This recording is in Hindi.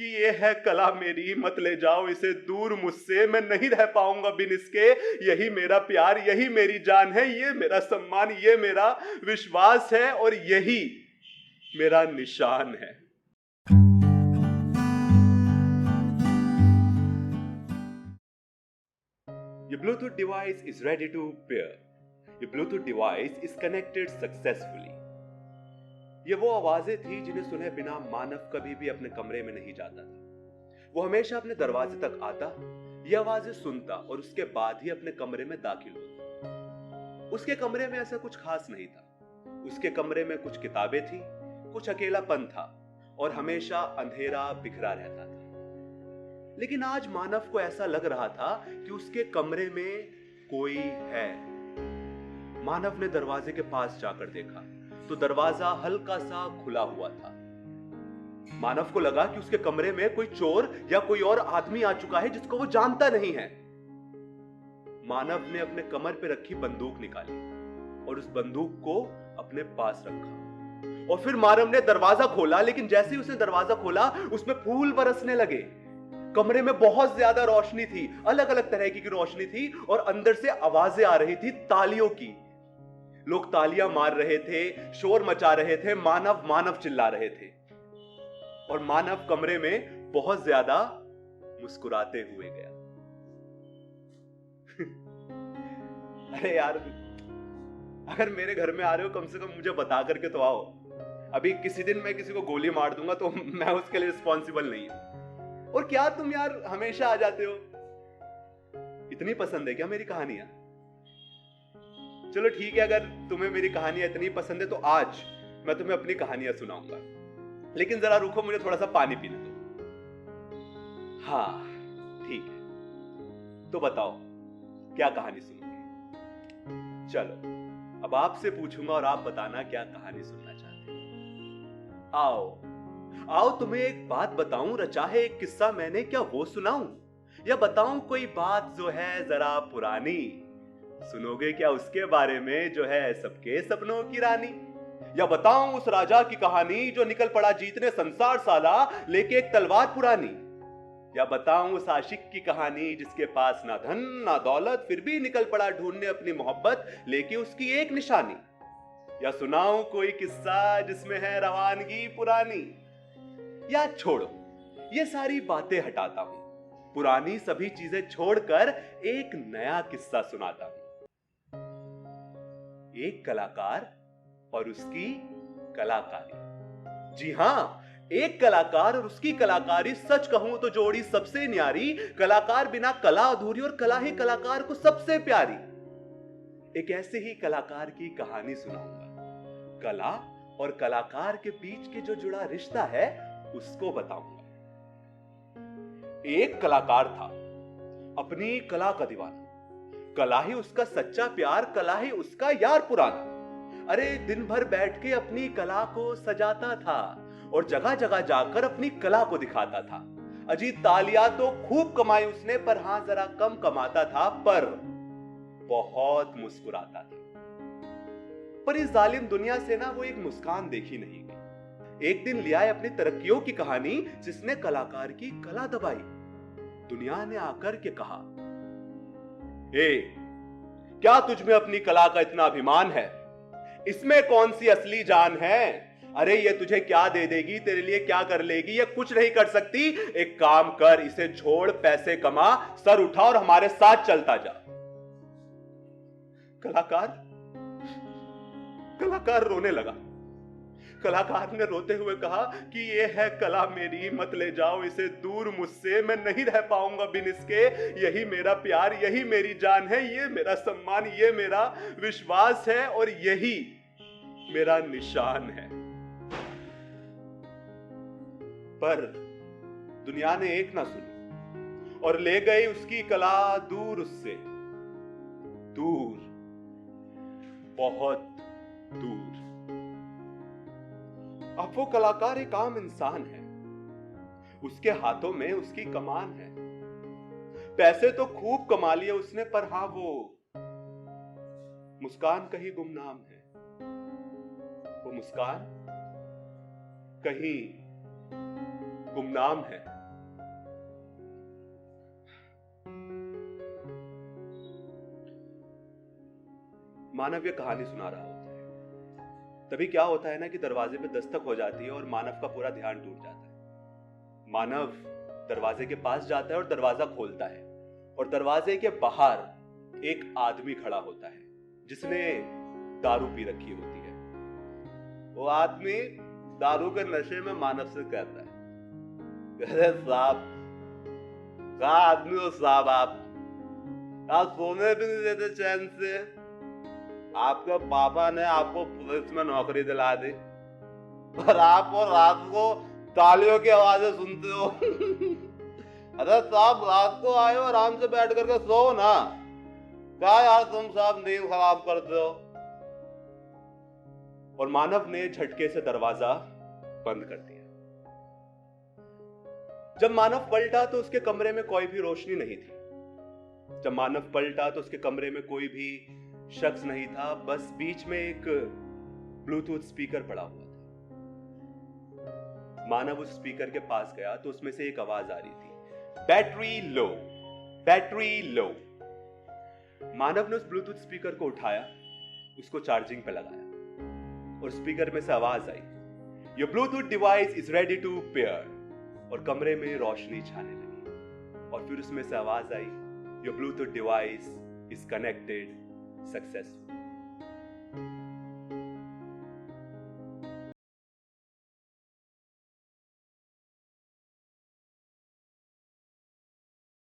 कि ये है कला मेरी, मत ले जाओ इसे दूर मुझसे, मैं नहीं रह पाऊंगा बिन इसके। यही मेरा प्यार, यही मेरी जान है, ये मेरा सम्मान, ये मेरा विश्वास है और यही मेरा निशान है। Your Bluetooth device is ready to pair. Your Bluetooth device is connected successfully. ये वो आवाजें थी जिन्हें सुने बिना मानव कभी भी अपने कमरे में नहीं जाता था। वो हमेशा अपने दरवाजे तक आता, ये आवाजें सुनता और उसके बाद ही अपने कमरे में दाखिल होता। उसके कमरे में ऐसा कुछ खास नहीं था। उसके कमरे में कुछ किताबें थी, कुछ अकेलापन था और हमेशा अंधेरा बिखरा रहता था। लेकिन आज मानव को ऐसा लग रहा था कि उसके कमरे में कोई है। मानव ने दरवाजे के पास जाकर देखा तो दरवाजा हल्का सा खुला हुआ था। मानव को लगा कि उसके कमरे में कोई चोर या कोई और आदमी आ चुका है जिसको वो जानता नहीं है। मानव ने अपने कमर पे रखी बंदूक निकाली और उस बंदूक को अपने पास रखा और फिर मानव ने दरवाजा खोला। लेकिन जैसे ही उसने दरवाजा खोला उसमें फूल बरसने लगे। कमरे में बहुत ज्यादा रोशनी थी, अलग अलग तरह की रोशनी थी और अंदर से आवाजें आ रही थी तालियों की। लोग तालियां मार रहे थे, शोर मचा रहे थे, मानव मानव चिल्ला रहे थे और मानव कमरे में बहुत ज्यादा मुस्कुराते हुए गया। अरे यार, अगर मेरे घर में आ रहे हो कम से कम मुझे बता करके तो आओ। अभी किसी दिन मैं किसी को गोली मार दूंगा तो मैं उसके लिए रिस्पॉन्सिबल नहीं हूं। और क्या तुम यार हमेशा आ जाते हो? इतनी पसंद है क्या मेरी कहानियां? चलो ठीक है, अगर तुम्हें मेरी कहानियां इतनी पसंद है तो आज मैं तुम्हें अपनी कहानियां सुनाऊंगा। लेकिन जरा रुको, मुझे थोड़ा सा पानी पीने दो। हाँ ठीक है, तो बताओ क्या कहानी सुनोगे? चलो अब आपसे पूछूंगा और आप बताना क्या कहानी सुनना चाहते हो। आओ आओ, तुम्हें एक बात बताऊं, रचा है एक किस्सा मैंने, क्या वो सुनाऊं या बताऊं कोई बात जो है जरा पुरानी? सुनोगे क्या उसके बारे में जो है सबके सपनों की रानी? या बताऊं उस राजा की कहानी जो निकल पड़ा जीतने संसार साला लेके एक तलवार पुरानी? या बताऊं उस आशिक की कहानी जिसके पास ना धन ना दौलत फिर भी निकल पड़ा ढूंढने अपनी मोहब्बत लेके उसकी एक निशानी? या सुनाऊं कोई किस्सा जिसमें है रवानगी पुरानी? या छोड़ो, ये सारी बातें हटाता हूं, पुरानी सभी चीजें छोड़कर एक नया किस्सा सुनाता हूं। एक कलाकार और उसकी कलाकारी। जी हां, एक कलाकार और उसकी कलाकारी, सच कहूं तो जोड़ी सबसे न्यारी। कलाकार बिना कला अधूरी और कला ही कलाकार को सबसे प्यारी। एक ऐसे ही कलाकार की कहानी सुनाऊंगा। कला और कलाकार के बीच के जो जुड़ा रिश्ता है उसको बताऊंगा। एक कलाकार था, अपनी कला का दीवाना। कला ही उसका सच्चा प्यार, कला ही उसका यार पुराना। अरे दिन भर बैठ के अपनी कला को सजाता था और जगह जगह जाकर अपनी कला को दिखाता था। अजी तालियां तो खूब कमाई उसने, पर हां जरा कम कमाता था, पर बहुत मुस्कुराता था। पर इस जालिम दुनिया से ना वो एक मुस्कान देखी नहीं गई। एक दिन ले आए अपनी तरक्कियों की कहानी जिसने कलाकार की कला दबाई। दुनिया ने आकर के कहा, क्या तुझ में अपनी कला का इतना अभिमान है? इसमें कौन सी असली जान है? अरे ये तुझे क्या दे देगी, तेरे लिए क्या कर लेगी? ये कुछ नहीं कर सकती। एक काम कर, इसे छोड़, पैसे कमा, सर उठा और हमारे साथ चलता जा। कलाकार रोने लगा। कलाकार ने रोते हुए कहा कि ये है कला मेरी, मत ले जाओ इसे दूर मुझसे, मैं नहीं रह पाऊंगा बिन इसके। यही मेरा प्यार, यही मेरी जान है, ये मेरा सम्मान, ये मेरा विश्वास है और यही मेरा निशान है। पर दुनिया ने एक ना सुनी और ले गई उसकी कला दूर उससे, दूर, बहुत दूर। अब वो कलाकार एक आम इंसान है, उसके हाथों में उसकी कमान है। पैसे तो खूब कमा लिए उसने, पर हां वो मुस्कान कहीं गुमनाम है। वो मुस्कान कहीं गुमनाम है। मानव ये कहानी सुना रहा होता है। तभी क्या होता है ना कि दरवाजे पे दस्तक हो जाती है और मानव का पूरा ध्यान टूट जाता है। मानव दरवाजे के पास जाता है और दरवाजा खोलता है, और दरवाजे के बाहर एक आदमी खड़ा होता है जिसने दारू पी रखी होती है। वो आदमी दारू के नशे में मानव से कहता है, अरे साहब, कहा आदमी हो साहब, आप सोने भी नहीं देते चैन से। आपके पापा ने आपको पुलिस में नौकरी दिला दी और आप और रात को तालियों की आवाजें सुनते हो। अरे साहब, रात को आए हो, आराम से बैठ करके सो ना। क्या यार तुम साहब नींद खराब करते हो। और मानव ने झटके से दरवाजा बंद कर दिया। जब मानव पलटा तो उसके कमरे में कोई भी रोशनी नहीं थी। जब मानव पलटा तो उसके कमरे में कोई भी शख्स नहीं था, बस बीच में एक ब्लूटूथ स्पीकर पड़ा हुआ था। मानव उस स्पीकर के पास गया तो उसमें से एक आवाज आ रही थी, बैटरी लो, बैटरी लो। मानव ने उस ब्लूटूथ स्पीकर को उठाया, उसको चार्जिंग पे लगाया और स्पीकर में से आवाज आई, your Bluetooth device is ready to pair. और कमरे में रोशनी छाने लगी और फिर उसमें से आवाज आई, your Bluetooth device is connected successful.